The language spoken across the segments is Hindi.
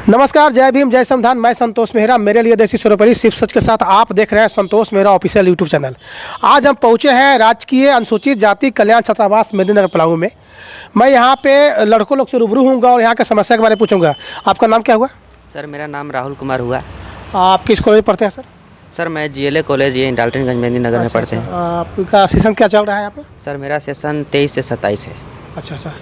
नमस्कार, जय भीम, जय संविधान। मैं संतोष मेहरा, मेरे लिए देसी सर्वोपरि सिर्फ सच के साथ आप देख रहे हैं संतोष मेहरा ऑफिशियल यूट्यूब चैनल। आज हम पहुंचे हैं राजकीय अनुसूचित जाति कल्याण छात्रावास मेदिनीनगर पलामू में। मैं यहां पे लड़कों लोग से रूबरू होऊंगा और यहां की समस्या के बारे में पूछूंगा। आपका नाम क्या हुआ? सर मेरा नाम राहुल कुमार हुआ। आप किस कॉलेज में पढ़ते हैं सर? सर मैं GLA कॉलेज ये डाल्टनगंज मेदिनीनगर में पढ़ते हैं। आपका सेशन क्या चल रहा है यहाँ पे? सर मेरा सेशन 23 से 27 है। अच्छा।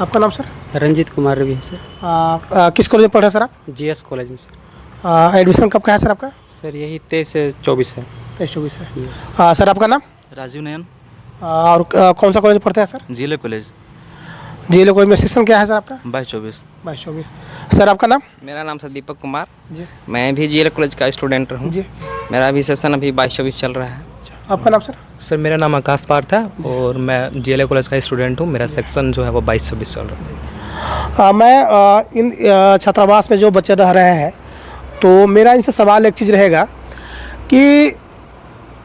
आपका नाम सर? रंजीत कुमार रवि है सर। किस कॉलेज में पढ़ रहे हैं सर आप? GS कॉलेज में सर। एडमिशन कब का है सर आपका? सर यही 23 से 24 है। 23-24 है। सर आपका नाम? राजीव नयन। और कौन सा कॉलेज में पढ़ते हैं sir? GLA college. GLA college में सेशन क्या है सर आपका? 22-24। 22-24। सर आपका नाम? मेरा नाम सर दीपक कुमार जी। मैं भी GLA कॉलेज का स्टूडेंट हूँ जी। मेरा अभी सेशन अभी 22-24 चल रहा है। आपका नाम सर? सर मेरा नाम आकाश पार था और मैं GLA कॉलेज का स्टूडेंट हूँ। मेरा सेक्शन जो है वो 22-24 चल रहा है। मैं इन छात्रावास में जो बच्चे रह रहे हैं, तो मेरा इनसे सवाल एक चीज़ रहेगा कि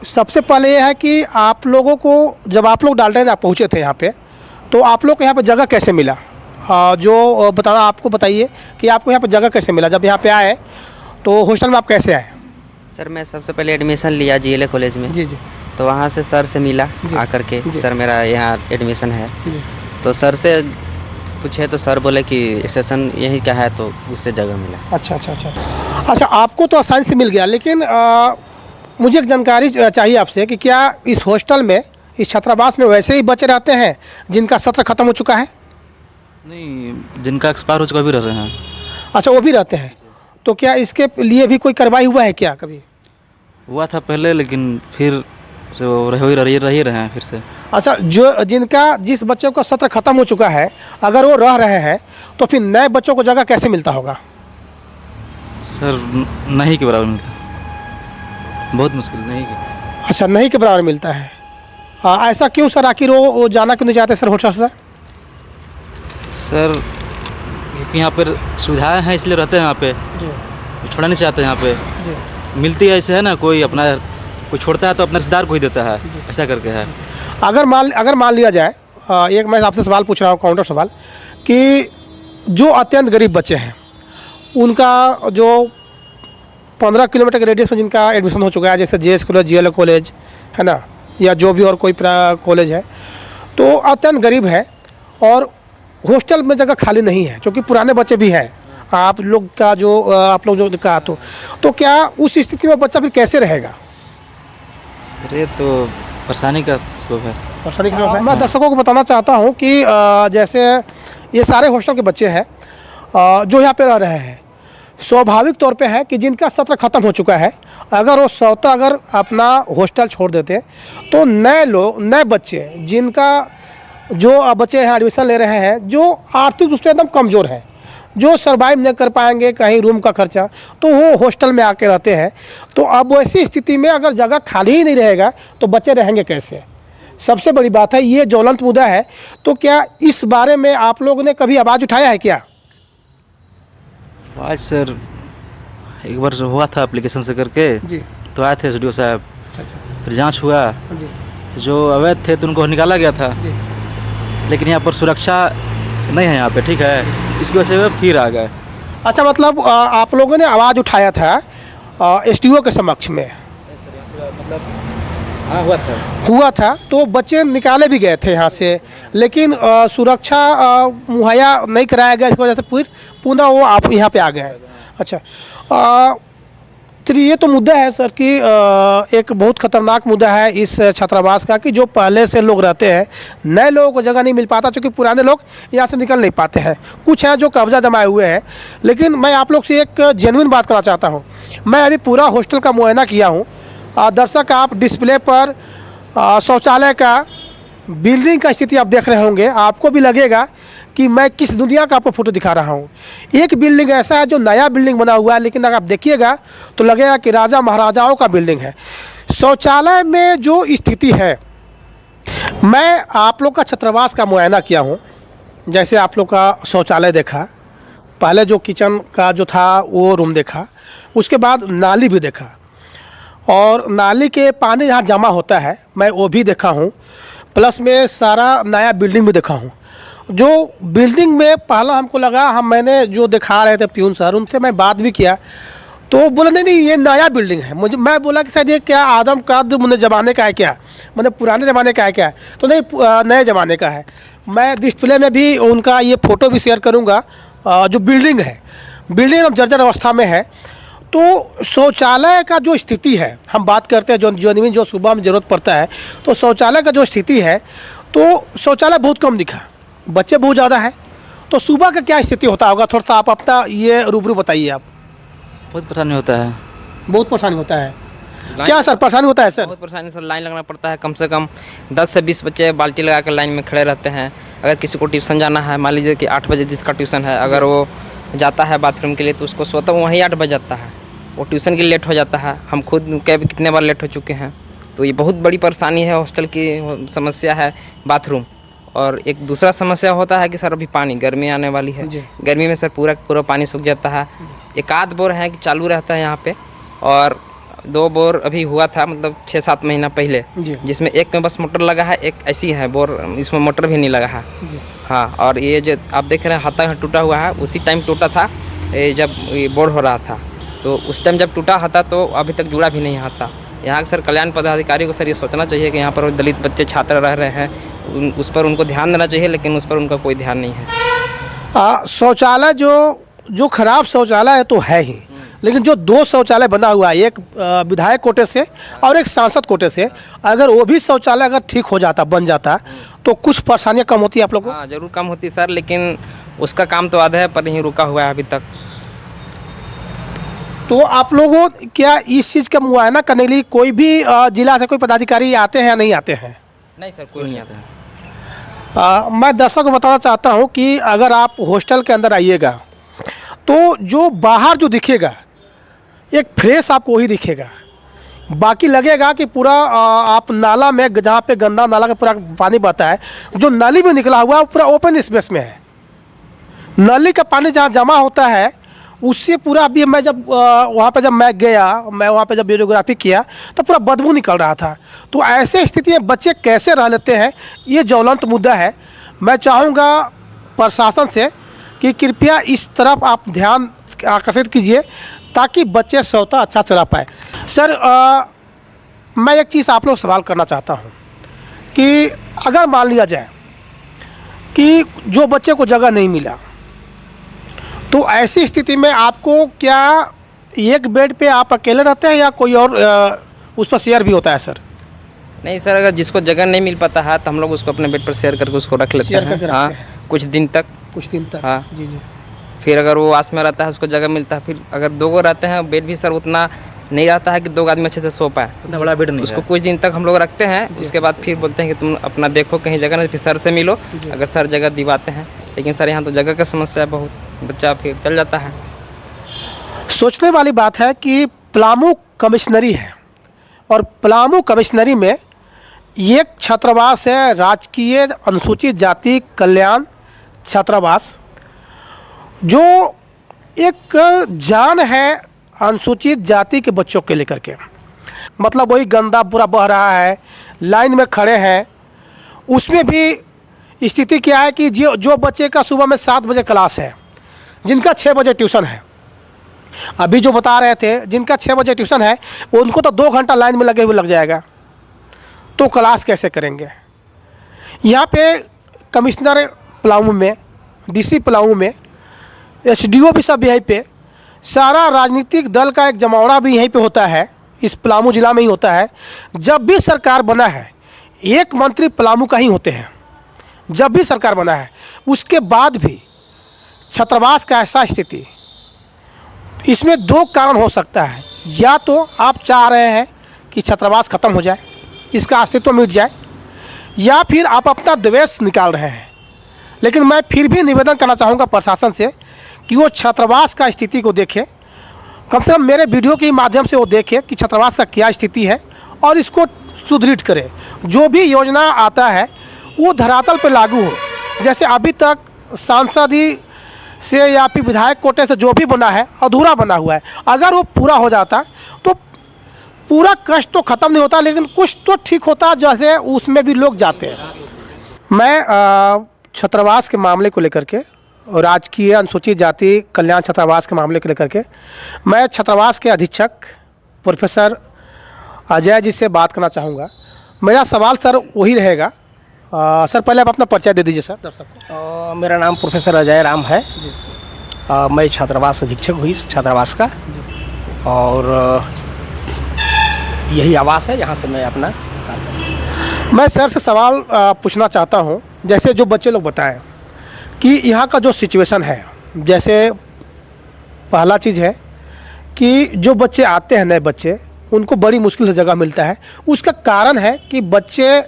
सबसे पहले ये है कि आप लोगों को जब आप लोग डाल्टन आप पहुँचे थे यहाँ पे, तो आप लोग को यहाँ पे जगह कैसे मिला? जो बताना आपको बताइए कि आपको यहाँ पे जगह कैसे मिला? जब यहाँ पे आए तो हॉस्टल में आप कैसे आए? सर मैं सबसे पहले एडमिशन लिया GLA कॉलेज में। जी। तो वहाँ से सर से मिला आकर के, सर मेरा यहाँ एडमिशन है। जी। तो सर से पूछे तो सर बोले कि सेशन यही क्या है, तो उससे जगह मिला। अच्छा, आपको तो आसानी से मिल गया, लेकिन मुझे एक जानकारी चाहिए आपसे कि क्या इस हॉस्टल में, इस छात्रावास में वैसे ही बच्चे रहते हैं जिनका सत्र खत्म हो चुका है? नहीं, जिनका एक्सपायर हो चुका भी रह रहे हैं। अच्छा, वो भी रहते हैं। तो क्या इसके लिए भी कोई कार्रवाई हुआ है क्या कभी? हुआ था पहले, लेकिन फिर से वो रह ही रहे हैं फिर से। अच्छा, जिस बच्चों का सत्र खत्म हो चुका है, अगर वो रह रहे हैं तो फिर नए बच्चों को जगह कैसे मिलता होगा? सर नहीं के बराबर मिलता, बहुत मुश्किल। नहीं के। अच्छा, नहीं के बराबर मिलता है। ऐसा क्यों सर? आखिर वो जाना क्यों नहीं चाहते सर हॉस्टल से? सर क्योंकि यहाँ पर सुविधाएं हैं इसलिए रहते हैं यहाँ पे। छोड़ना नहीं चाहते यहाँ पे। मिलती है ऐसे है ना, कोई अपना कोई छोड़ता है तो अपना रिश्तेदार को ही देता है, ऐसा करके है। अगर मान लिया जाए, एक मैं आपसे सवाल पूछ रहा हूँ, काउंटर सवाल, कि जो अत्यंत गरीब बच्चे हैं उनका जो 15 किलोमीटर के रेडियस में जिनका एडमिशन हो चुका है, जैसे JS कॉलेज, GLA कॉलेज है ना, या जो भी और कोई कॉलेज है, तो अत्यंत गरीब है और हॉस्टल में जगह खाली नहीं है, क्योंकि पुराने बच्चे भी हैं। आप लोग जो कहा, तो क्या उस स्थिति में बच्चा फिर कैसे रहेगा? सर ये तो परेशानी का सबब है। परेशानी का सबब है। मैं दर्शकों को बताना चाहता हूँ कि जैसे ये सारे हॉस्टल के बच्चे हैं जो यहाँ पे रह रहे हैं, स्वाभाविक तौर पे है कि जिनका सत्र ख़त्म हो चुका है, अगर वो स्वतः अगर अपना हॉस्टल छोड़ देते तो नए बच्चे जो बच्चे यहाँ एडमिशन ले रहे हैं, जो आर्थिक रूप से एकदम कमज़ोर हैं, जो सर्वाइव नहीं कर पाएंगे कहीं रूम का खर्चा, तो वो हॉस्टल में आके रहते हैं। तो अब वैसी स्थिति में अगर जगह खाली ही नहीं रहेगा तो बच्चे रहेंगे कैसे? सबसे बड़ी बात है, ये ज्वलंत मुद्दा है। तो क्या इस बारे में आप लोगों ने कभी आवाज़ उठाया है क्या? आज सर एक बार जो हुआ था एप्लीकेशन से करके जी। तो आए थे SDO साहब। अच्छा। फिर जांच हुआ जी। तो जो अवैध थे तो उनको निकाला गया था। जी। लेकिन यहाँ पर सुरक्षा नहीं है यहाँ पे, ठीक है, इसकी वजह से वे फिर आ गए। अच्छा, मतलब आप लोगों ने आवाज़ उठाया था SDO के समक्ष में? हाँ हुआ था तो बच्चे निकाले भी गए थे यहाँ से, लेकिन सुरक्षा मुहैया नहीं कराया गया, इस वजह से फिर पुनः वो आप यहाँ पे आ गए हैं। अच्छा, तो ये तो मुद्दा है सर कि एक बहुत ख़तरनाक मुद्दा है इस छात्रावास का, कि जो पहले से लोग रहते हैं, नए लोगों को जगह नहीं मिल पाता, क्योंकि पुराने लोग यहाँ से निकल नहीं पाते हैं। कुछ हैं जो कब्जा जमाए हुए हैं। लेकिन मैं आप लोग से एक जेन्युइन बात करना चाहता हूँ। मैं अभी पूरा हॉस्टल का मुआयना किया हूँ। दर्शक, आप डिस्प्ले पर शौचालय का, बिल्डिंग का स्थिति आप देख रहे होंगे, आपको भी लगेगा कि मैं किस दुनिया का आपको फ़ोटो दिखा रहा हूँ। एक बिल्डिंग ऐसा है जो नया बिल्डिंग बना हुआ है, लेकिन अगर आप देखिएगा तो लगेगा कि राजा महाराजाओं का बिल्डिंग है। शौचालय में जो स्थिति है, मैं आप लोग का छात्रावास का मुआयना किया हूँ। जैसे आप लोग का शौचालय देखा, पहले जो किचन का जो था वो रूम देखा, उसके बाद नाली भी देखा, और नाली के पानी यहाँ जमा होता है, मैं वो भी देखा हूँ। प्लस में सारा नया बिल्डिंग भी देखा हूँ। जो बिल्डिंग में पहला हमको लगा, मैंने जो दिखा रहे थे प्यून सर, उनसे मैं बात भी किया तो बोला नहीं ये नया बिल्डिंग है। मैं बोला कि शायद ये क्या आदम कद मुझे ज़माने का है क्या, मतलब पुराने ज़माने का है क्या, तो नहीं नए ज़माने का है। मैं डिस्प्ले में भी उनका ये फ़ोटो भी शेयर करूँगा। जो बिल्डिंग है, बिल्डिंग अब जर्जर अवस्था में है। तो शौचालय का जो स्थिति है, हम बात करते हैं जो सुबह में ज़रूरत पड़ता है, तो शौचालय का जो स्थिति है, तो शौचालय बहुत कम दिखा, बच्चे बहुत ज़्यादा हैं। तो सुबह का क्या स्थिति होता होगा, थोड़ा सा आप अपना ये रूबरू बताइए। आप बहुत परेशानी होता है। बहुत परेशानी होता है। क्या सर परेशानी होता है सर? बहुत परेशानी सर, लाइन लगना पड़ता है। कम से कम 10 से 20 बच्चे बाल्टी लगा कर लाइन में खड़े रहते हैं। अगर किसी को ट्यूशन जाना है, मान लीजिए कि 8 बजे जिसका ट्यूशन है, अगर वो जाता है बाथरूम के लिए तो उसको स्वतः वहीं 8 बज जाता है, वो ट्यूशन के लिए लेट हो जाता है। हम खुद कितने बार लेट हो चुके हैं। तो ये बहुत बड़ी परेशानी है, हॉस्टल की समस्या है बाथरूम। और एक दूसरा समस्या होता है कि सर अभी पानी, गर्मी आने वाली है, गर्मी में सर पूरा पानी सूख जाता है। एक आध बोर है कि चालू रहता है यहाँ पे, और 2 बोर अभी हुआ था, मतलब 6-7 महीना पहले, जिसमें एक में बस मोटर लगा है, एक ऐसी है बोर, इसमें मोटर भी नहीं लगा है। हाँ, और ये जो आप देख रहे हैं हाथा टूटा हुआ है, उसी टाइम टूटा था जब ये बोर हो रहा था। तो उस टाइम जब टूटा हाथा तो अभी तक जुड़ा भी नहीं हाथा। यहाँ के सर कल्याण पदाधिकारी को सर ये सोचना चाहिए कि यहाँ पर दलित बच्चे छात्र रह रहे हैं, उस पर उनको ध्यान देना चाहिए, लेकिन उस पर उनका कोई ध्यान नहीं है। शौचालय जो खराब शौचालय है तो है ही, लेकिन जो 2 शौचालय बना हुआ है, एक विधायक कोटे से और एक सांसद कोटे से, अगर वो भी शौचालय अगर ठीक हो जाता, बन जाता, तो कुछ परेशानियाँ कम होती है आप लोगों को? हाँ, ज़रूर कम होती सर, लेकिन उसका काम तो आधा है पर नहीं रुका हुआ है अभी तक। तो आप लोगों क्या इस चीज़ का मुआयना करने के लिए कोई भी जिला से कोई पदाधिकारी आते हैं या नहीं आते हैं? नहीं सर, कोई नहीं आता है। मैं दर्शकों को बताना चाहता हूं कि अगर आप हॉस्टल के अंदर आइएगा तो जो बाहर जो दिखेगा एक फ्रेश आपको वही दिखेगा, बाकी लगेगा कि पूरा आप नाला में, जहाँ पे गंदा नाला का पूरा पानी बहता है, जो नाली में निकला हुआ है वो पूरा ओपन स्पेस में है। नाली का पानी जहाँ जमा होता है उससे पूरा, अभी मैं जब वहाँ पे जब मैं गया, मैं वहाँ पे जब वीडियोग्राफी किया तो पूरा बदबू निकल रहा था। तो ऐसे स्थिति में बच्चे कैसे रह लेते हैं, ये ज्वलंत मुद्दा है। मैं चाहूँगा प्रशासन से कि कृपया इस तरफ आप ध्यान आकर्षित कीजिए ताकि बच्चे स्वतः अच्छा चला पाए। सर मैं एक चीज़ आप लोग सवाल करना चाहता हूँ कि अगर मान लिया जाए कि जो बच्चे को जगह नहीं मिला, तो ऐसी स्थिति में आपको क्या एक बेड पे आप अकेले रहते हैं या कोई और उस पर शेयर भी होता है सर? नहीं सर, अगर जिसको जगह नहीं मिल पाता है तो हम लोग उसको अपने बेड पर शेयर करके उसको रख लेते हैं। हाँ, कुछ दिन तक। हाँ जी। फिर अगर वो आस में रहता है, उसको जगह मिलता है। फिर अगर 2 को रहते हैं, बेड भी सर उतना नहीं रहता है कि 2 आदमी अच्छे से सो पाए, उतना बड़ा बेड नहीं उसको कुछ दिन तक हम लोग रखते हैं। उसके बाद फिर बोलते हैं कि तुम अपना देखो कहीं जगह नहीं, फिर सर से मिलो, अगर सर जगह दिवाते हैं। लेकिन सर यहाँ तो जगह का समस्या है बहुत, बच्चा फिर चल जाता है। सोचने वाली बात है कि पलामू कमिश्नरी है और पलामू कमिश्नरी में एक छात्रावास है, राजकीय अनुसूचित जाति कल्याण छात्रावास, जो एक जान है अनुसूचित जाति के बच्चों के लेकर के। मतलब वही गंदा पूरा बह रहा है, लाइन में खड़े हैं। उसमें भी स्थिति क्या है कि जो बच्चे का सुबह में 7 बजे क्लास है, जिनका 6 बजे ट्यूशन है, अभी जो बता रहे थे जिनका 6 बजे ट्यूशन है, उनको तो 2 घंटा लाइन में लगे हुए लग जाएगा, तो क्लास कैसे करेंगे? यहाँ पे कमिश्नर पलामू में, डीसी पलामू में, एसडीओ भी सब यहीं पे, सारा राजनीतिक दल का एक जमावड़ा भी यहीं पे होता है, इस पलामू जिला में ही होता है। जब भी सरकार बना है, एक मंत्री पलामू का ही होते हैं। जब भी सरकार बना है, उसके बाद भी छात्रावास का ऐसा स्थिति, इसमें 2 कारण हो सकता है। या तो आप चाह रहे हैं कि छात्रावास ख़त्म हो जाए, इसका अस्तित्व मिट जाए, या फिर आप अपना द्वेष निकाल रहे हैं। लेकिन मैं फिर भी निवेदन करना चाहूँगा प्रशासन से कि वो छात्रावास का स्थिति को देखे, कम से कम मेरे वीडियो के माध्यम से वो देखे कि छात्रावास का क्या स्थिति है और इसको सुदृढ़ करे। जो भी योजना आता है वो धरातल पर लागू हो। जैसे अभी तक सांसदी से या फिर विधायक कोटे से जो भी बना है अधूरा बना हुआ है, अगर वो पूरा हो जाता तो पूरा कष्ट तो ख़त्म नहीं होता, लेकिन कुछ तो ठीक होता, जैसे उसमें भी लोग जाते हैं। मैं छात्रावास के मामले को लेकर के और राजकीय अनुसूचित जाति कल्याण छात्रावास के मामले को लेकर के मैं छात्रावास के अधीक्षक प्रोफेसर अजय जी से बात करना चाहूँगा। मेरा सवाल सर वही रहेगा। सर पहले आप अपना परिचय दे दीजिए सर दर्शक को। मेरा नाम प्रोफेसर अजय राम है। मैं छात्रावास अधीक्षक हुई इस छात्रावास का और यही आवास है, यहाँ से मैं अपना मैं सर से सवाल पूछना चाहता हूँ। जैसे जो बच्चे लोग बताएं कि यहाँ का जो सिचुएशन है, जैसे पहला चीज़ है कि जो बच्चे आते हैं नए बच्चे, उनको बड़ी मुश्किल से जगह मिलता है। उसका कारण है कि बच्चे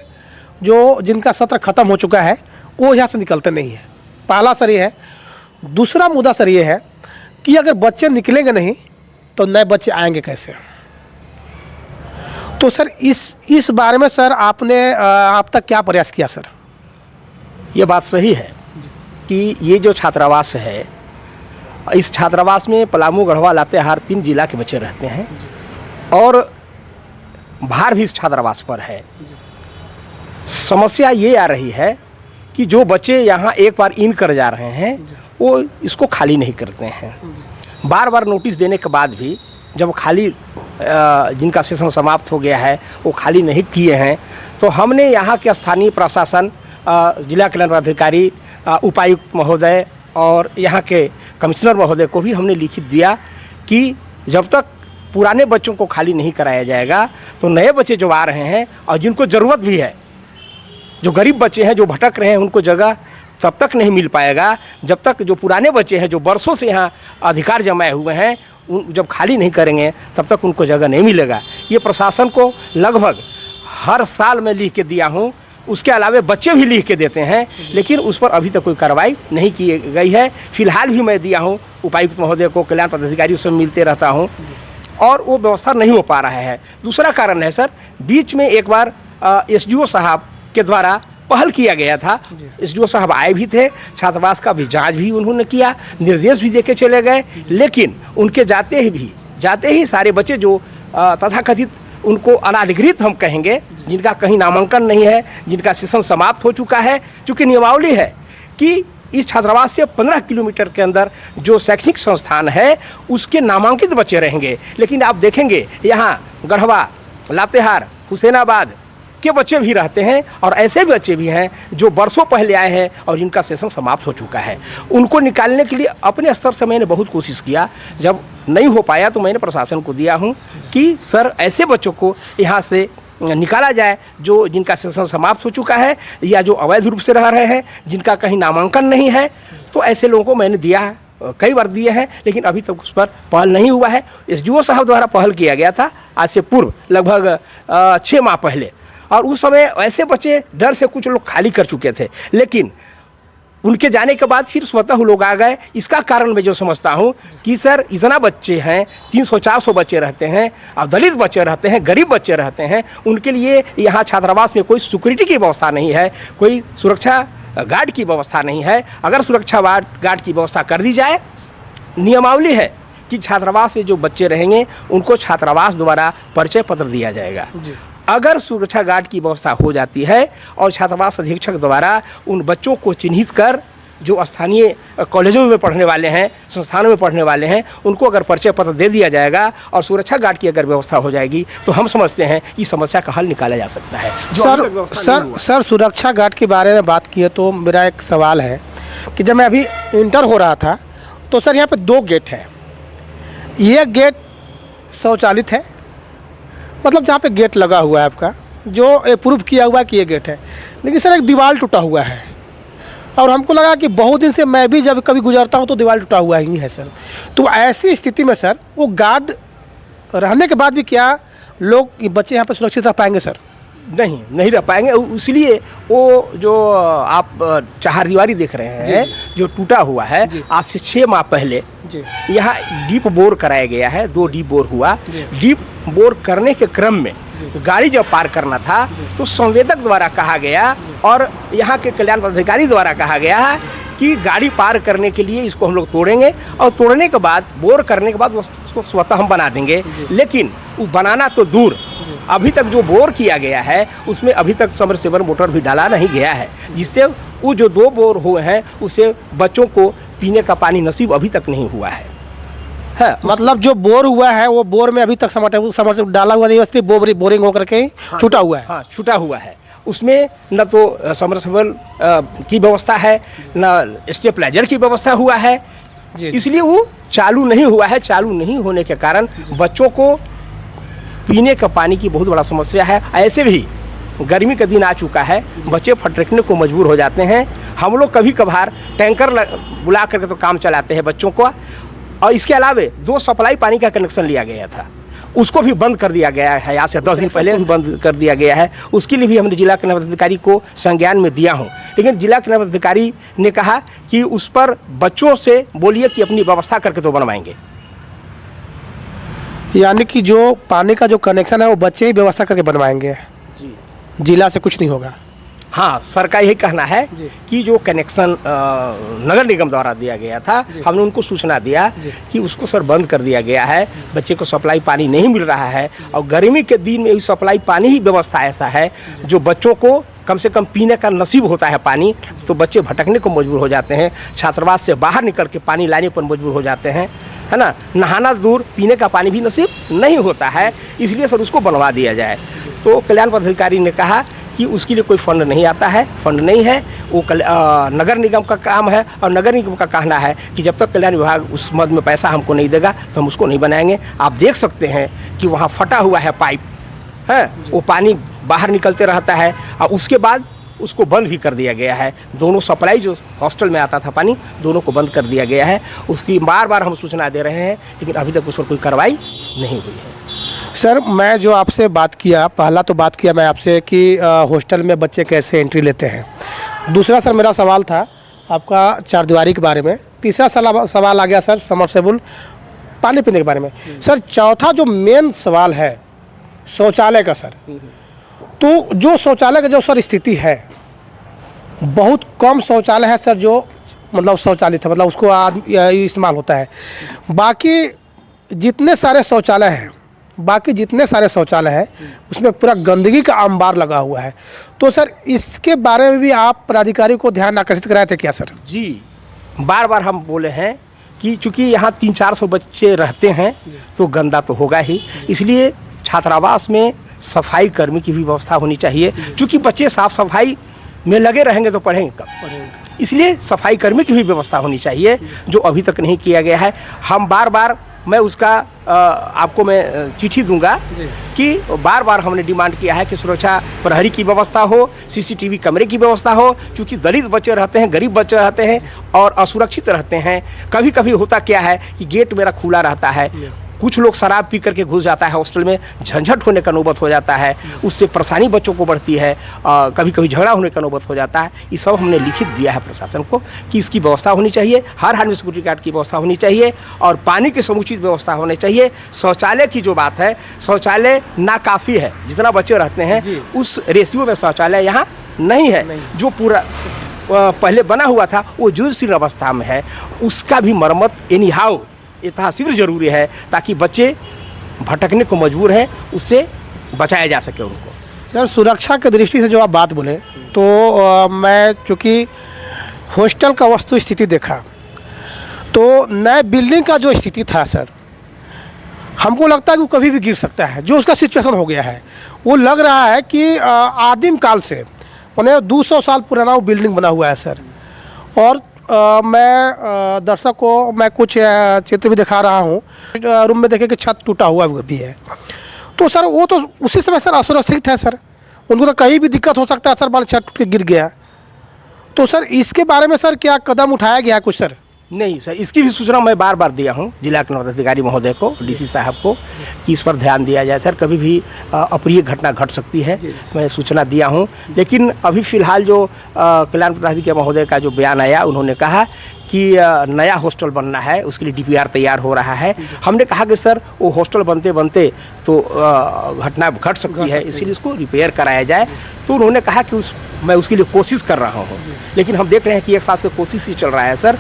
जो जिनका सत्र ख़त्म हो चुका है वो यहाँ से निकलते नहीं हैं। पहला सर ये है। दूसरा मुद्दा सर ये है कि अगर बच्चे निकलेंगे नहीं तो नए बच्चे आएंगे कैसे। तो सर इस बारे में सर आपने आप तक क्या प्रयास किया सर? ये बात सही है कि ये जो छात्रावास है, इस छात्रावास में पलामू, गढ़वा, लातेहार 3 जिला के बच्चे रहते हैं और भार भी इस छात्रावास पर है। समस्या ये आ रही है कि जो बच्चे यहाँ एक बार इन कर जा रहे हैं वो इसको खाली नहीं करते हैं। बार बार नोटिस देने के बाद भी जब खाली जिनका सेशन समाप्त हो गया है वो खाली नहीं किए हैं, तो हमने यहाँ के स्थानीय प्रशासन, जिला कल्याण पदाधिकारी, उपायुक्त महोदय और यहाँ के कमिश्नर महोदय को भी हमने लिखित दिया कि जब तक पुराने बच्चों को खाली नहीं कराया जाएगा तो नए बच्चे जो आ रहे हैं और जिनको ज़रूरत भी है, जो गरीब बच्चे हैं जो भटक रहे हैं, उनको जगह तब तक नहीं मिल पाएगा जब तक जो पुराने बच्चे हैं जो बरसों से यहाँ अधिकार जमाए हुए हैं उन जब खाली नहीं करेंगे तब तक उनको जगह नहीं मिलेगा। ये प्रशासन को लगभग हर साल मैं लिख के दिया हूँ। उसके अलावा बच्चे भी लिख के देते हैं, लेकिन उस पर अभी तक कोई कार्रवाई नहीं की गई है। फिलहाल भी मैं दिया हूँ उपायुक्त महोदय को, कल्याण पदाधिकारी से मिलते रहता हूँ और वो व्यवस्था नहीं हो पा रहा है। दूसरा कारण है सर, बीच में एक बार SDO साहब के द्वारा पहल किया गया था। SDO साहब आए भी थे, छात्रावास का भी जांच भी उन्होंने किया, निर्देश भी देके चले गए, लेकिन उनके जाते ही सारे बच्चे जो तथाकथित उनको अनाधिकृत हम कहेंगे, जिनका कहीं नामांकन नहीं है, जिनका सेशन समाप्त हो चुका है, चूँकि नियमावली है कि इस छात्रावास से 15 किलोमीटर के अंदर जो शैक्षणिक संस्थान है उसके नामांकित बच्चे रहेंगे। लेकिन आप देखेंगे यहाँ गढ़वा, लातेहार, हुसैनाबाद के बच्चे भी रहते हैं और ऐसे भी बच्चे भी हैं जो बरसों पहले आए हैं और जिनका सेशन समाप्त हो चुका है। उनको निकालने के लिए अपने स्तर से मैंने बहुत कोशिश किया। जब नहीं हो पाया तो मैंने प्रशासन को दिया हूँ कि सर ऐसे बच्चों को यहाँ से निकाला जाए जो जिनका सेशन समाप्त हो चुका है या जो अवैध रूप से रह रहे हैं, जिनका कहीं नामांकन नहीं है। तो ऐसे लोगों को मैंने दिया है, कई बार दिए हैं, लेकिन अभी तक उस पर पहल नहीं हुआ है। SDO साहब द्वारा पहल किया गया था आज से पूर्व लगभग 6 माह पहले, और उस समय ऐसे बच्चे डर से कुछ लोग खाली कर चुके थे, लेकिन उनके जाने के बाद फिर स्वतः लोग आ गए। इसका कारण मैं जो समझता हूँ कि सर इतना बच्चे हैं, 300-400 बच्चे रहते हैं और दलित बच्चे रहते हैं, गरीब बच्चे रहते हैं, उनके लिए यहाँ छात्रावास में कोई सिक्योरिटी की व्यवस्था नहीं है, कोई सुरक्षा गार्ड की व्यवस्था नहीं है। अगर सुरक्षा गार्ड की व्यवस्था कर दी जाए, नियमावली है कि छात्रावास में जो बच्चे रहेंगे उनको छात्रावास द्वारा परिचय पत्र दिया जाएगा। अगर सुरक्षा गार्ड की व्यवस्था हो जाती है और छात्रावास अधीक्षक द्वारा उन बच्चों को चिन्हित कर जो स्थानीय कॉलेजों में पढ़ने वाले हैं, संस्थानों में पढ़ने वाले हैं, उनको अगर परिचय पत्र दे दिया जाएगा और सुरक्षा गार्ड की अगर व्यवस्था हो जाएगी तो हम समझते हैं कि समस्या का हल निकाला जा सकता है। सर सुरक्षा गार्ड के बारे में बात की है तो मेरा एक सवाल है कि जब मैं अभी इंटर हो रहा था तो सर यहाँ पे 2 गेट हैं। ये गेट शौचालित है, मतलब जहाँ पे गेट लगा हुआ है आपका, जो प्रूफ किया हुआ है कि ये गेट है, लेकिन सर एक दीवार टूटा हुआ है और हमको लगा कि बहुत दिन से मैं भी जब कभी गुजरता हूँ तो दीवार टूटा हुआ ही है सर। तो ऐसी स्थिति में सर वो गार्ड रहने के बाद भी क्या लोग बच्चे यहाँ पर सुरक्षित रह पाएंगे सर? नहीं रह पाएंगे। इसलिए वो जो आप चारदीवारी देख रहे हैं जो टूटा हुआ है, आज से 6 माह पहले यहाँ डीप बोर कराया गया है। 2 डीप बोर हुआ। डीप बोर करने के क्रम में गाड़ी जब पार करना था तो संवेदक द्वारा कहा गया और यहाँ के कल्याण पदाधिकारी द्वारा कहा गया है कि गाड़ी पार करने के लिए इसको हम लोग तोड़ेंगे और तोड़ने के बाद बोर करने के बाद उसको स्वतः हम बना देंगे। लेकिन वो बनाना तो दूर, अभी तक जो बोर किया गया है उसमें अभी तक सबमर्सिबल मोटर भी डाला नहीं गया है, जिससे वो जो 2 बोर हुए हैं उससे बच्चों को पीने का पानी नसीब अभी तक नहीं हुआ है। मतलब जो बोर हुआ है वो बोर में अभी तक समर डाला हुआ नहीं, बस बोरिंग होकर के छूटा हुआ है। हाँ, छूटा हुआ है। उसमें न तो सबमर्सिबल की व्यवस्था है, न स्टेबलाइजर की व्यवस्था हुआ है, इसलिए वो चालू नहीं हुआ है। चालू नहीं होने के कारण बच्चों को पीने का पानी की बहुत बड़ा समस्या है। ऐसे भी गर्मी का दिन आ चुका है, बच्चे फटकने को मजबूर हो जाते हैं। हम लोग कभी कभार टैंकर बुला करके तो काम चलाते हैं बच्चों को। और इसके अलावे 2 सप्लाई पानी का कनेक्शन लिया गया था, उसको भी बंद कर दिया गया है। आज से 10 दिन पहले भी बंद कर दिया गया है। उसके लिए भी हमने जिला के नवाधिकारी को संज्ञान में दिया हूँ, लेकिन जिला के नवाधिकारी ने कहा कि उस पर बच्चों से बोलिए कि अपनी व्यवस्था करके तो बनवाएंगे। यानी कि जो पानी का जो कनेक्शन है वो बच्चे ही व्यवस्था करके बनवाएंगे, जिला से कुछ नहीं होगा। हाँ, सर का यही कहना है कि जो कनेक्शन नगर निगम द्वारा दिया गया था, हमने उनको सूचना दिया कि उसको सर बंद कर दिया गया है। बच्चे को सप्लाई पानी नहीं मिल रहा है और गर्मी के दिन में भी सप्लाई पानी ही व्यवस्था ऐसा है जो बच्चों को कम से कम पीने का नसीब होता है पानी, तो बच्चे भटकने को मजबूर हो जाते हैं। छात्रावास से बाहर निकल के पानी लाने पर मजबूर हो जाते हैं, है ना। नहाना दूर, पीने का पानी भी नसीब नहीं होता है। इसलिए सर उसको बनवा दिया जाए। तो कल्याण पदाधिकारी ने कहा कि उसके लिए कोई फंड नहीं आता है, फंड नहीं है, वो नगर निगम का काम है। और नगर निगम का कहना है कि जब तक कल्याण विभाग उस मद में पैसा हमको नहीं देगा तो हम उसको नहीं बनाएंगे। आप देख सकते हैं कि वहाँ फटा हुआ है पाइप, है, वो पानी बाहर निकलते रहता है और उसके बाद उसको बंद भी कर दिया गया है। दोनों सप्लाई जो हॉस्टल में आता था पानी, दोनों को बंद कर दिया गया है। उसकी बार बार हम सूचना दे रहे हैं, लेकिन अभी तक उस पर कोई कार्रवाई नहीं हुई है। सर, मैं जो आपसे बात किया, पहला तो बात किया मैं आपसे कि हॉस्टल में बच्चे कैसे एंट्री लेते हैं। दूसरा सर मेरा सवाल था आपका चारदीवारी के बारे में। तीसरा सवाल आ गया सर समरसेबल पानी पीने के बारे में। सर चौथा जो मेन सवाल है शौचालय का सर, तो जो शौचालय का जो सर स्थिति है, बहुत कम शौचालय है सर जो मतलब शौचालित है, मतलब उसको इस्तेमाल होता है। बाकी जितने सारे शौचालय हैं उसमें पूरा गंदगी का अंबार लगा हुआ है। तो सर इसके बारे में भी आप पदाधिकारी को ध्यान आकर्षित कराए थे क्या सर? जी, बार बार हम बोले हैं कि चूँकि यहाँ 300-400 बच्चे रहते हैं तो गंदा तो होगा ही, इसलिए छात्रावास में सफाई कर्मी की भी व्यवस्था होनी चाहिए। चूँकि बच्चे साफ सफाई में लगे रहेंगे तो पढ़ेंगे कब, इसलिए सफाई कर्मी की भी व्यवस्था होनी चाहिए, जो अभी तक नहीं किया गया है। हम बार बार, मैं उसका आपको मैं चिट्ठी दूंगा कि बार बार हमने डिमांड किया है कि सुरक्षा प्रहरी की व्यवस्था हो, सीसीटीवी कैमरे की व्यवस्था हो। क्योंकि दलित बच्चे रहते हैं, गरीब बच्चे रहते हैं और असुरक्षित रहते हैं। कभी कभी होता क्या है कि गेट मेरा खुला रहता है, कुछ लोग शराब पी करके घुस जाता है हॉस्टल में, झंझट होने का नौबत हो जाता है, उससे परेशानी बच्चों को बढ़ती है, कभी कभी झगड़ा होने का नौबत हो जाता है। ये सब हमने लिखित दिया है प्रशासन को कि इसकी व्यवस्था होनी चाहिए, हर हाल में सिक्योरिटी गार्ड की व्यवस्था होनी चाहिए और पानी की समुचित व्यवस्था होनी चाहिए। शौचालय की जो बात है, शौचालय नाकाफ़ी है, जितना बच्चे रहते हैं उस रेशियो में शौचालय यहाँ नहीं है। जो पूरा पहले बना हुआ था वो जीर्ण अवस्था में है, उसका भी मरम्मत एनी हाउ यथाशीघ्र जरूरी है, ताकि बच्चे भटकने को मजबूर हैं उससे बचाया जा सके उनको। सर सुरक्षा की दृष्टि से जो आप बात बोले, तो मैं चूँकि हॉस्टल का वस्तु स्थिति देखा, तो नए बिल्डिंग का जो स्थिति था सर, हमको लगता है कि वो कभी भी गिर सकता है। जो उसका सिचुएशन हो गया है वो लग रहा है कि आदिम काल से उन्हें 200 साल पुराना वो बिल्डिंग बना हुआ है सर। और मैं दर्शक को मैं कुछ चित्र भी दिखा रहा हूँ, रूम में देखे कि छत टूटा हुआ भी है। तो सर वो तो उसी समय सर असुरक्षित है सर, उनको तो कहीं भी दिक्कत हो सकता है सर, बाल छत टूट के गिर गया। तो सर इसके बारे में सर क्या कदम उठाया गया कुछ सर? नहीं सर, इसकी भी सूचना मैं बार बार दिया हूँ जिला के नोडल महोदय को, डीसी साहब को, कि इस पर ध्यान दिया जाए। सर कभी भी अप्रिय घटना घट सकती है, मैं सूचना दिया हूँ। लेकिन अभी फ़िलहाल जो कल्याण पदाधिकारी महोदय का जो बयान आया, उन्होंने कहा कि नया हॉस्टल बनना है, उसके लिए डीपीआर तैयार हो रहा है। हमने कहा कि सर वो हॉस्टल बनते बनते तो घटना घट सकती है, इसीलिए उसको रिपेयर कराया जाए। तो उन्होंने कहा कि मैं उसके लिए कोशिश कर रहा हूँ। लेकिन हम देख रहे हैं कि 1 साल से कोशिश ही चल रहा है सर।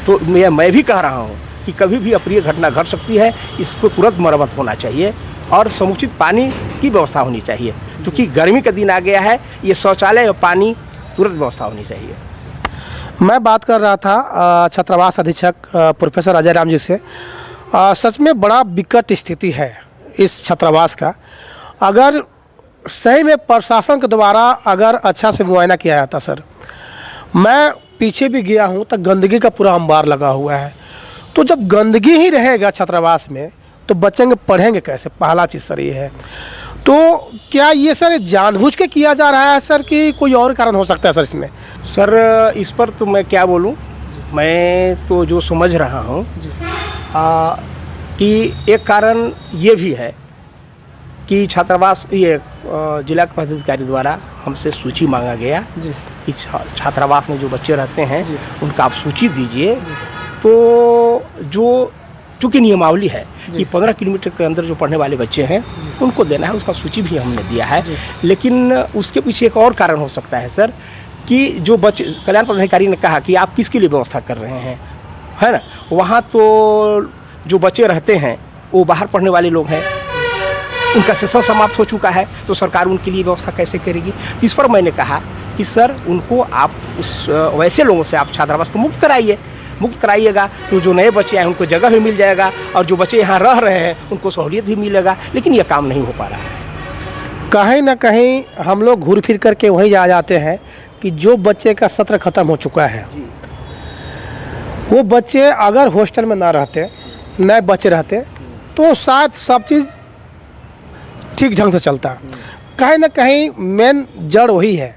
तो मैं भी कह रहा हूँ कि कभी भी अप्रिय घटना घट सकती है, इसको तुरंत मरम्मत होना चाहिए और समुचित पानी की व्यवस्था होनी चाहिए। क्योंकि गर्मी का दिन आ गया है, ये शौचालय और पानी तुरंत व्यवस्था होनी चाहिए। मैं बात कर रहा था छात्रावास अधीक्षक प्रोफेसर अजय राम जी से। सच में बड़ा विकट स्थिति है इस छात्रावास का। अगर सही में प्रशासन के द्वारा अगर अच्छा से मुआयना किया जाता सर, मैं पीछे भी गया हूँ तो गंदगी का पूरा अंबार लगा हुआ है। तो जब गंदगी ही रहेगा छात्रावास में तो बच्चे पढ़ेंगे कैसे? पहला चीज़ सर ये है। तो क्या ये सर जानबूझ के किया जा रहा है सर कि कोई और कारण हो सकता है सर इसमें? सर इस पर तो मैं क्या बोलूं, मैं तो जो समझ रहा हूं कि एक कारण ये भी है कि छात्रावास ये जिला के पदाधिकारी द्वारा हमसे सूची मांगा गया कि छात्रावास में जो बच्चे रहते हैं उनका आप सूची दीजिए। तो जो चूँकि नियमावली है कि 15 किलोमीटर के अंदर जो पढ़ने वाले बच्चे हैं उनको देना है, उसका सूची भी हमने दिया है। लेकिन उसके पीछे एक और कारण हो सकता है सर कि जो बच्चे, कल्याण पदाधिकारी ने कहा कि आप किसके लिए व्यवस्था कर रहे हैं, है ना, वहाँ तो जो बच्चे रहते हैं वो बाहर पढ़ने वाले लोग हैं, उनका सेशन समाप्त हो चुका है, तो सरकार उनके लिए व्यवस्था कैसे करेगी? इस पर मैंने कहा कि सर उनको आप उस वैसे लोगों से आप छात्रावास को मुक्त कराइएगा तो जो नए बच्चे हैं उनको जगह भी मिल जाएगा और जो बच्चे यहाँ रह रहे हैं उनको सहूलियत भी मिलेगा। लेकिन यह काम नहीं हो पा रहा है। कहीं ना कहीं हम लोग घूर फिर करके वहीं आ जाते हैं कि जो बच्चे का सत्र ख़त्म हो चुका है वो बच्चे अगर हॉस्टल में ना रहते, नए बच्चे रहते तो शायद सब चीज़ ठीक ढंग से चलता। कहीं ना कहीं मेन जड़ वही है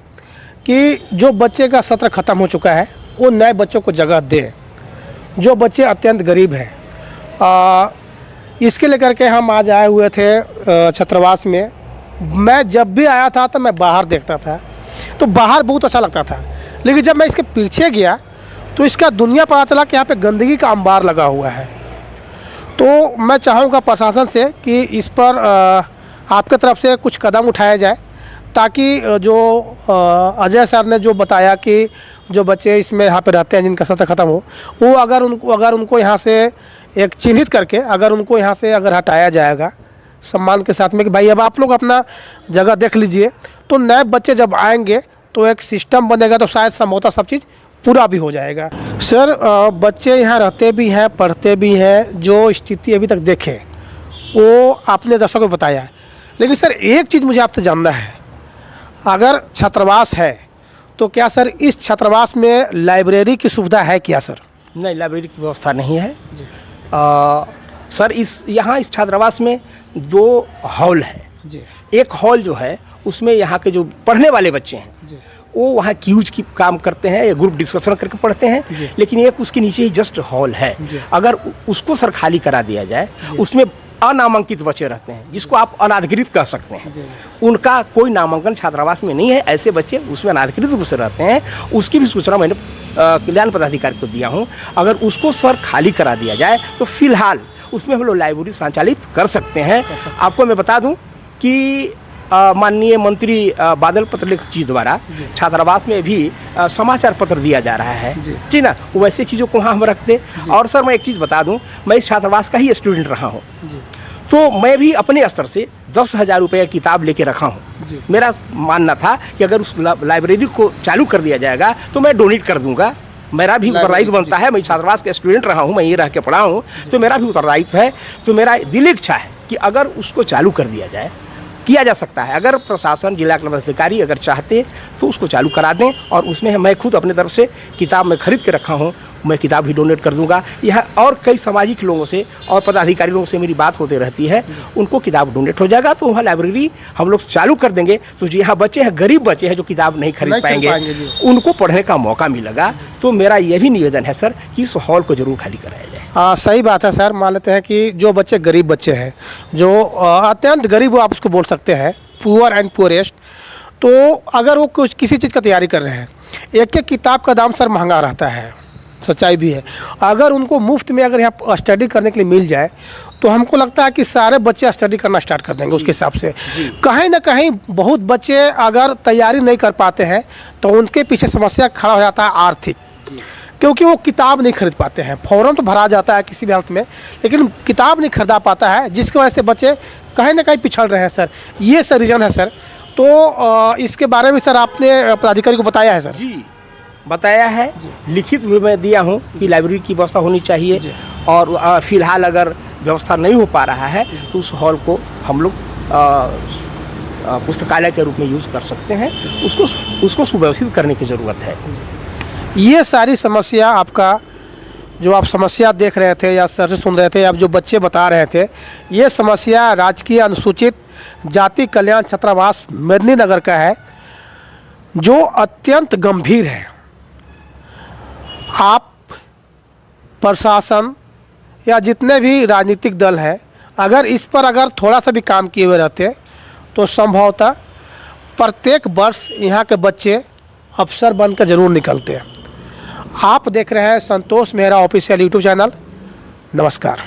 कि जो बच्चे का सत्र ख़त्म हो चुका है वो नए बच्चों को जगह दे, जो बच्चे अत्यंत गरीब हैं। इसके लेकर के हम आज आए हुए थे छात्रावास में। मैं जब भी आया था तो मैं बाहर देखता था तो बाहर बहुत अच्छा लगता था, लेकिन जब मैं इसके पीछे गया तो इसका दुनिया पता चला कि यहाँ पे गंदगी का अंबार लगा हुआ है। तो मैं चाहूँगा प्रशासन से कि इस पर आपके तरफ से कुछ कदम उठाया जाए ताकि जो अजय सर ने जो बताया कि जो बच्चे इसमें यहाँ पे रहते हैं जिनका सत्र ख़त्म हो, वो अगर उनको यहाँ से एक चिन्हित करके अगर उनको यहाँ से अगर हटाया जाएगा सम्मान के साथ में कि भाई अब आप लोग अपना जगह देख लीजिए, तो नए बच्चे जब आएंगे तो एक सिस्टम बनेगा तो शायद संभवतः सब चीज़ पूरा भी हो जाएगा। सर बच्चे यहाँ रहते भी हैं, पढ़ते भी हैं, जो स्थिति अभी तक देखे वो आपने दर्शकों को बताया। लेकिन सर एक चीज़ मुझे आपसे जानना है, अगर छात्रावास है तो क्या सर इस छात्रावास में लाइब्रेरी की सुविधा है क्या सर? नहीं, लाइब्रेरी की व्यवस्था नहीं है सर। इस छात्रावास में 2 हॉल है जी। एक हॉल जो है उसमें यहाँ के जो पढ़ने वाले बच्चे हैं वो वहाँ क्यूज की काम करते हैं या ग्रुप डिस्कशन करके पढ़ते हैं, लेकिन एक उसके नीचे ही जस्ट हॉल है। अगर उसको सर खाली करा दिया जाए, उसमें अनामांकित बच्चे रहते हैं जिसको आप अनाधिकृत कह सकते हैं, उनका कोई नामांकन छात्रावास में नहीं है, ऐसे बच्चे उसमें अनाधिकृत रूप से रहते हैं। उसकी भी सूचना मैंने कल्याण पदाधिकारी को दिया हूँ। अगर उसको सर खाली करा दिया जाए तो फिलहाल उसमें हम लोग लाइब्रेरी संचालित कर सकते हैं। आपको मैं बता दूं कि माननीय मंत्री बादल पत्रलेख जी द्वारा छात्रावास में भी समाचार पत्र दिया जा रहा है, ठीक ना, वैसे चीज़ों को वहाँ हम रखते। और सर मैं एक चीज़ बता दूं, मैं इस छात्रावास का ही स्टूडेंट रहा हूँ, तो मैं भी अपने स्तर से 10,000 रुपये की किताब लेके रखा हूँ। मेरा मानना था कि अगर उस लाइब्रेरी को चालू कर दिया जाएगा तो मैं डोनेट कर दूँगा। मेरा भी उत्तरदायित्व बनता है, मैं छात्रावास का स्टूडेंट रहा हूँ, मैं ये रह के पढ़ा हूँ, तो मेरा भी उत्तरदायित्व है। तो मेरा दिल इच्छा है कि अगर उसको चालू कर दिया जाए, किया जा सकता है, अगर प्रशासन जिला के पदाधिकारी अगर चाहते तो उसको चालू करा दें। और उसमें मैं खुद अपने तरफ से किताब में खरीद के रखा हूँ, मैं किताब भी डोनेट कर दूंगा। यह और कई सामाजिक लोगों से और पदाधिकारी लोगों से मेरी बात होती रहती है, उनको किताब डोनेट हो जाएगा तो वहाँ लाइब्रेरी हम लोग चालू कर देंगे। तो जो यहाँ बच्चे हैं, गरीब बच्चे हैं जो किताब नहीं खरीद पाएंगे, उनको पढ़ने का मौका मिलेगा। तो मेरा यह भी निवेदन है सर कि इस हॉल को जरूर खाली कराया जाए। सही बात है सर। मान लेते हैं कि जो बच्चे गरीब बच्चे हैं, जो अत्यंत गरीब आप उसको बोल सकते हैं, पुअर एंड पुअरेस्ट, तो अगर वो कुछ किसी चीज़ का तैयारी कर रहे हैं, एक किताब का दाम सर महंगा रहता है, सच्चाई भी है। अगर उनको मुफ्त में अगर यहाँ स्टडी करने के लिए मिल जाए तो हमको लगता है कि सारे बच्चे स्टडी करना स्टार्ट कर देंगे उसके हिसाब से। कहीं ना कहीं बहुत बच्चे अगर तैयारी नहीं कर पाते हैं तो उनके पीछे समस्या खड़ा हो जाता है आर्थिक, क्योंकि वो किताब नहीं खरीद पाते हैं। फॉर्म तो भरा जाता है किसी भी हालत में, लेकिन किताब नहीं खरीदा पाता है, जिसकी वजह से बच्चे कहीं ना कहीं पिछड़ रहे हैं सर। ये सर रीज़न है सर। तो इसके बारे में सर आपने पदाधिकारी को बताया है सर? जी, बताया है, लिखित भी मैं दिया हूँ कि लाइब्रेरी की व्यवस्था होनी चाहिए और फिलहाल अगर व्यवस्था नहीं हो पा रहा है तो उस हॉल को हम लोग पुस्तकालय के रूप में यूज कर सकते हैं। उसको सुव्यवस्थित करने की ज़रूरत है। ये सारी समस्या आपका जो आप समस्या देख रहे थे या सर से सुन रहे थे, आप जो बच्चे बता रहे थे, ये समस्या राजकीय अनुसूचित जाति कल्याण छात्रावास मेदिनीनगर का है, जो अत्यंत गंभीर है। आप प्रशासन या जितने भी राजनीतिक दल हैं, अगर इस पर अगर थोड़ा सा भी काम किए हुए रहते तो संभवतः प्रत्येक वर्ष यहाँ के बच्चे अफसर बनकर जरूर निकलते हैं। आप देख रहे हैं संतोष मेहरा ऑफिशियल यूट्यूब चैनल। नमस्कार।